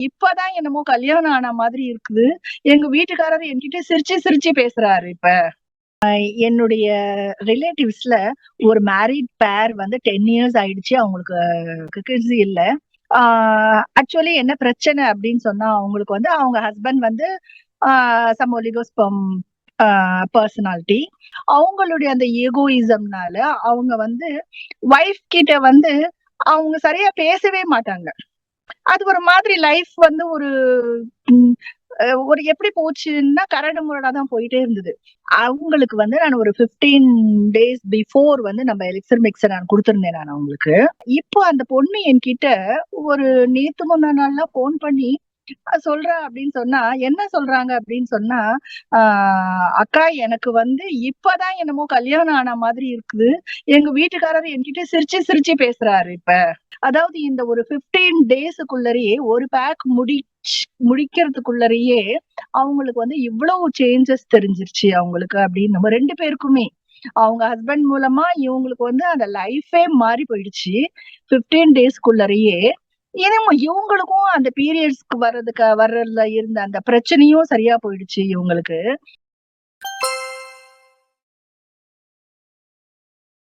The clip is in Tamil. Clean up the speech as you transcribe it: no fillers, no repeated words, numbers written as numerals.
இப்பதான் என்னமோ கல்யாணம் ஆன மாதிரி இருக்குது. எங்க வீட்டுக்காரர் என்கிட்ட சிரிச்சு சிரிச்சு பேசுறாரு இப்ப. என்னுடைய ரிலேட்டிவ்ஸ்ல ஒரு மேரிட் பேர் வந்து 10 இயர்ஸ் ஆயிடுச்சு. அவங்களுக்கு கிட்ஸ் இல்ல. ஆ ஆக்சுவலி என்ன பிரச்சனை அப்படின்னு சொன்னா, அவங்களுக்கு வந்து அவங்க ஹஸ்பண்ட் வந்து ஆ சம் ஒலிகோஸ்பெர்ம் பெர்சனாலிட்டி. அவங்களுடைய அந்த ஈகோயிசம்னால அவங்க வந்து வைஃப் கிட்ட வந்து அவங்க சரியா பேசவே மாட்டாங்க. அது ஒரு மாதிரி லைஃப் வந்து ஒரு ம், ஒரு எப்படி போச்சுன்னா கரடு முரடா தான் போயிட்டே இருந்தது. அவங்களுக்கு வந்து நான் ஒரு 15 டேஸ் பிஃபோர் வந்து நம்ம எலிக்சர் மிக்ஸர் நான் குடுத்திருந்தேன் நான் அவங்களுக்கு. இப்போ அந்த பொண்ணு என்கிட்ட ஒரு நேத்து முந்தா நாள்லாம் ஃபோன் பண்ணி சொல்றா அப்படின்னு சொன்னா, என்ன சொல்றாங்க அப்படின்னு சொன்னா, "ஆ அக்கா எனக்கு வந்து இப்பதான் என்னமோ கல்யாணம் ஆன மாதிரி இருக்குது. எங்க வீட்டுக்காரர் என்கிட்ட சிரிச்சு சிரிச்சு பேசுறாரு இப்ப." அதாவது இந்த ஒரு 15 டேஸ்க்குள்ளரயே ஒரு பேக் முடிக்கிறதுக்குள்ளரயே அவங்களுக்கு வந்து இவ்வளவு சேஞ்சஸ் தெரிஞ்சிருச்சு அவங்களுக்கு அப்படின்னு நம்ம 2 பேருக்குமே. அவங்க ஹஸ்பண்ட் மூலமா இவங்களுக்கு வந்து அந்த லைஃபே மாறி போயிடுச்சு. 15 டேஸ்க்குள்ளரயே. ஏன்னா இவங்களுக்கும் அந்த பீரியட்ஸ்க்கு வர்றதுல இருந்த அந்த பிரச்சனையும் சரியா போயிடுச்சு இவங்களுக்கு.